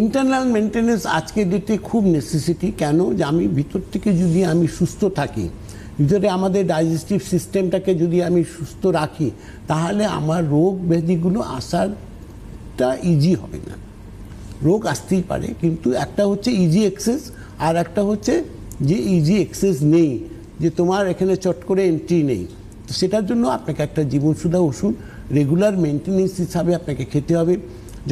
Internal maintenance আজকের ডেটে খুব নেসেসিটি। কেন? যে আমি ভিতর থেকে যদি আমি সুস্থ থাকি, ভিতরে আমাদের ডাইজেস্টিভ সিস্টেমটাকে যদি আমি সুস্থ রাখি, তাহলে আমার রোগ ব্যাধিগুলো আসারটা ইজি হবে না। রোগ আসতেই পারে, কিন্তু একটা হচ্ছে ইজি অ্যাক্সেস, আর একটা হচ্ছে যে ইজি অ্যাক্সেস নেই, যে তোমার এখানে চট করে এন্ট্রি নেই। তো সেটার জন্য আপনাকে একটা জীবনসুধা ওষুধ রেগুলার মেনটেনেন্স হিসাবে আপনাকে খেতে হবে।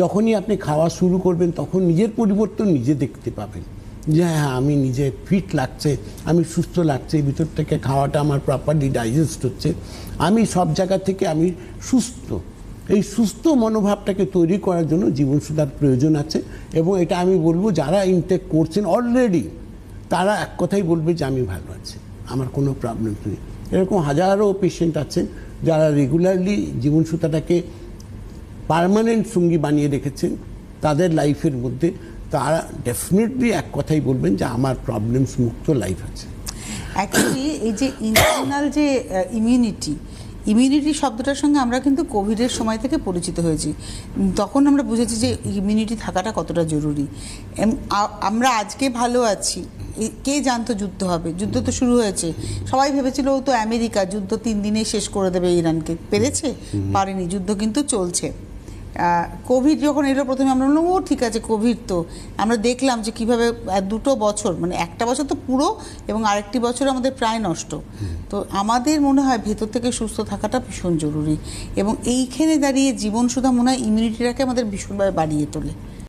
যখনই আপনি খাওয়া শুরু করবেন তখন নিজের পরিবর্তন নিজে দেখতে পাবেন, যে হ্যাঁ আমি নিজে ফিট লাগছে, আমি সুস্থ লাগছে, ভিতর থেকে খাওয়াটা আমার প্রপারলি ডাইজেস্ট হচ্ছে, আমি সব জায়গা থেকে আমি সুস্থ। এই সুস্থ মনোভাবটাকে তৈরি করার জন্য জীবনসুধার প্রয়োজন আছে। এবং এটা আমি বলবো যারা ইনটেক করছেন অলরেডি, তারা এক কথাই বলবে যে আমি ভালো আছি, আমার কোনো প্রবলেম নেই। এরকম হাজারো পেশেন্ট আছেন যারা রেগুলারলি জীবনসুধাটাকে পার্মানেন্ট সঙ্গী বানিয়ে রেখেছেন তাদের লাইফের মধ্যে। তারা ডেফিনেটলি এক কথাই বলবেন যে আমার প্রবলেমস মুক্ত লাইফ আছে। অ্যাকচুয়ালি এই যে ইন্টারনাল যে ইমিউনিটি শব্দটার সঙ্গে আমরা কিন্তু কোভিডের সময় থেকে পরিচিত হয়েছি। তখন আমরা বুঝেছি যে ইমিউনিটি থাকাটা কতটা জরুরি। আমরা আজকে ভালো আছি, কে জানতো যুদ্ধ হবে? যুদ্ধ তো শুরু হয়েছে, সবাই ভেবেছিল তো আমেরিকা যুদ্ধ 3 দিনে শেষ করে দেবে ইরানকে, পেরেছে? পারেনি, যুদ্ধ কিন্তু চলছে। কোভিড যখন এলো প্রথমে আমরা বললাম ও ঠিক আছে কোভিড, তো আমরা দেখলাম যে কীভাবে 2 বছর, মানে একটা বছর তো পুরো এবং আরেকটি বছর আমাদের প্রায় নষ্ট। তো আমাদের মনে হয় ভেতর থেকে সুস্থ থাকাটা ভীষণ জরুরি, এবং এইখানে দাঁড়িয়ে জীবনসুধা মনে হয় ইমিউনিটিটাকে আমাদের ভীষণভাবে বাড়িয়ে তোলে।